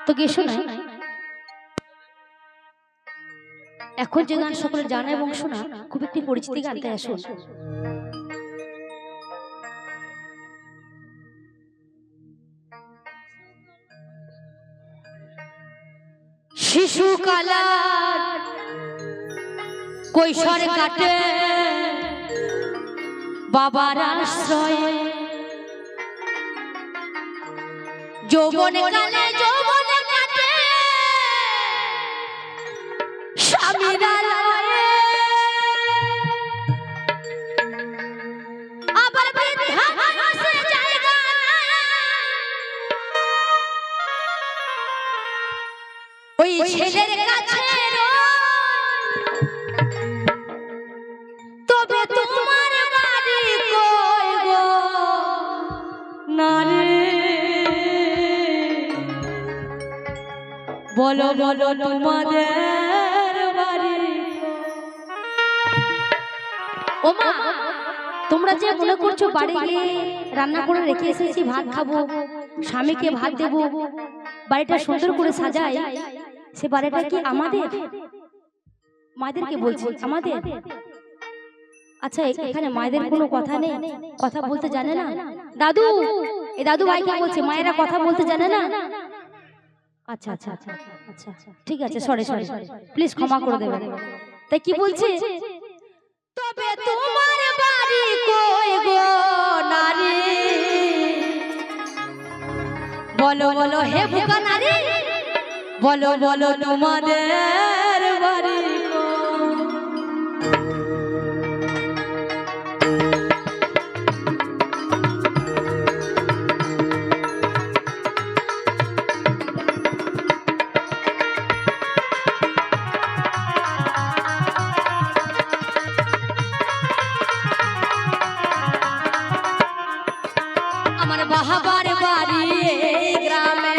তো গিয়ে শোনাই। এখন যে গান সকলে জানা এবং শোনা খুব একটি পরিচিতি গান, তাই আসুন। শিশুকালার কৈশোর কাটে বাবার আশ্রয়ে, যৌবনে কালে যৌবনে কাটে স্বামীর আলয়ে, আবার বৃদ্ধা বয়সে জায়গা ওই ছেলের কাছে তবে তোমার বাড়ি কই গো নারে, বলো বলো তোমাদের বাড়ি। ও মা, তোমরা যে মনে করছো বাড়ি গিয়ে রান্না করে রেখে এসেছি, ভাত খাবো, স্বামীকে ভাত দেবো, বাড়িটা সুন্দর করে সাজাই, সে বাড়িটা কি আমাদের? মায়েদেরকে বলছি আমাদের। আচ্ছা, এখানে মায়েদের কোনো কথা নেই, কথা বলতে জানে না? দাদু, এই দাদু ভাইকে বলছে মায়েরা কথা বলতে জানে না? আচ্ছা আচ্ছা আচ্ছা আচ্ছা, ঠিক আছে, সরি সরি, প্লিজ ক্ষমা করে দেবেন। তাই কি বলছে? তবে তোমার বাড়ি কই গো নারী, বলো বলো হে বুকা নারী, বলো বলো তোমাদের বাড়ি। আমার বাহাবার বাড়ি গ্রামে,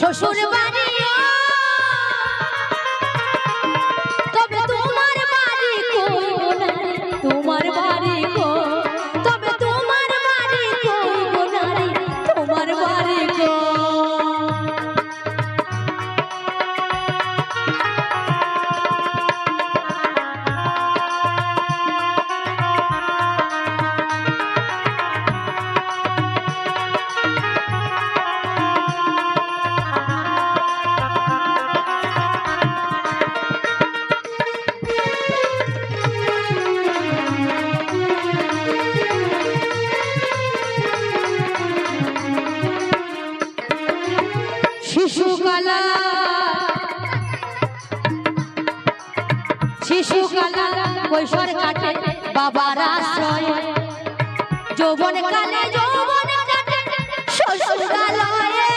শ্বশুর বাড়ি, তবে তোমার বাড়ি কই গো নারী, তোমার বাড়ি কই, তবে তোমার বাড়ি কই গো নারী, তোমার বাড়ি কই। শিশুকালা শিশুকালা কৈশোর কাটে বাবার আশ্রয়ে, যৌবনে কালে যৌবনে কাটে শ্বশুরালয়ে,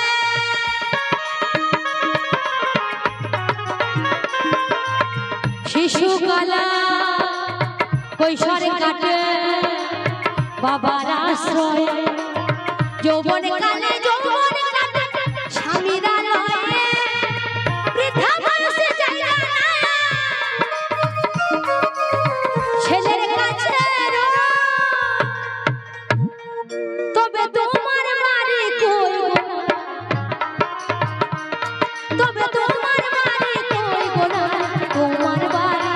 শিশুকালা কৈশোর কাটে বাবার আশ্রয়ে, যৌবনে কালে যৌবনে কাটে স্বামীর আলয়ে, বৃদ্ধা বয়সে জায়গা ছেলের কাছে, তবে তোমার বাড়ি কই গো, তবে তোমার বাড়ি কই গো না, তোমার বাড়ি,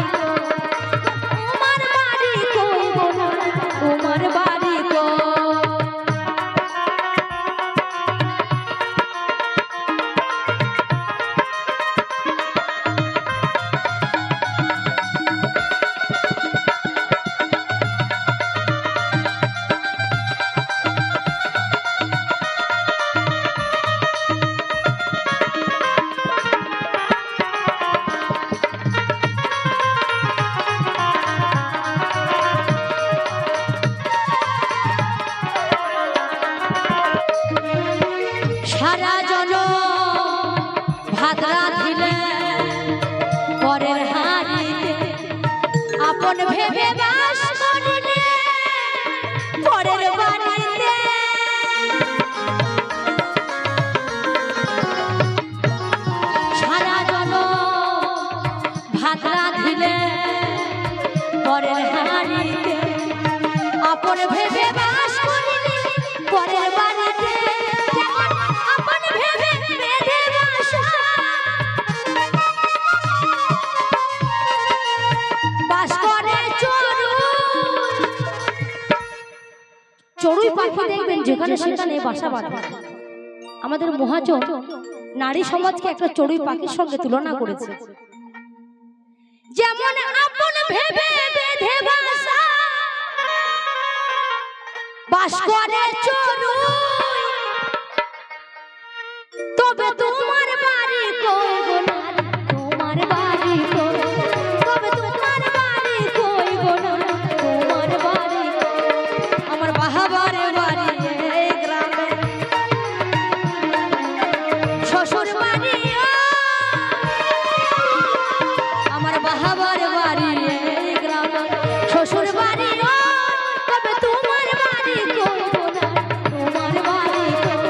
তোমার বাড়ি কই গো না, তোমার বাড়ি কই। যেখানে সেখানে বাসা বাঁধে। আমাদের মহাজন নারী সমাজকে একটা চড়ুই পাখির সঙ্গে তুলনা করেছে। যেমন আপন ভেবে বেঁধে বাসা বাস করে চড়ুই, তবে তোমার বাড়ি কই গো নারী, তোমার বাড়ি কই, তবে তোমার বাড়ি কই গো নারী, তোমার বাড়ি কই। আমার বাহাবার বাড়ি এই গ্রামে, শ্বশুর বাড়ি আমার বাহাবার বাড়ি এই গ্রামে, শ্বশুর বাড়ি তবে তোমার বাড়ি কই গো নারী, তোমার বাড়ি কই,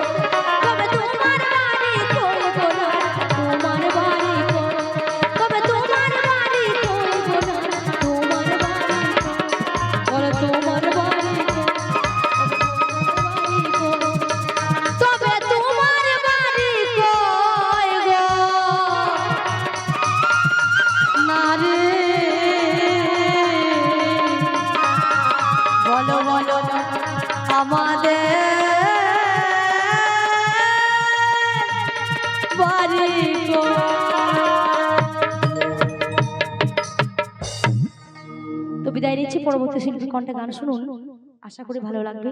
তবে তোমার বাড়ি কই গো নারী, তোমার বাড়ি কই, তবে তোমার বাড়ি কই গো নারী, তোমার বাড়ি বলো তোমার বাড়ি কই, তবে তোমার বাড়ি কই গো নারী। বলো বলো আমাদের বাড়ি কই। তো বিদায় নিচ্ছি, পরবর্তী শিল্পী কণ্ঠে গান শুনুন, আশা করি ভালো লাগবে।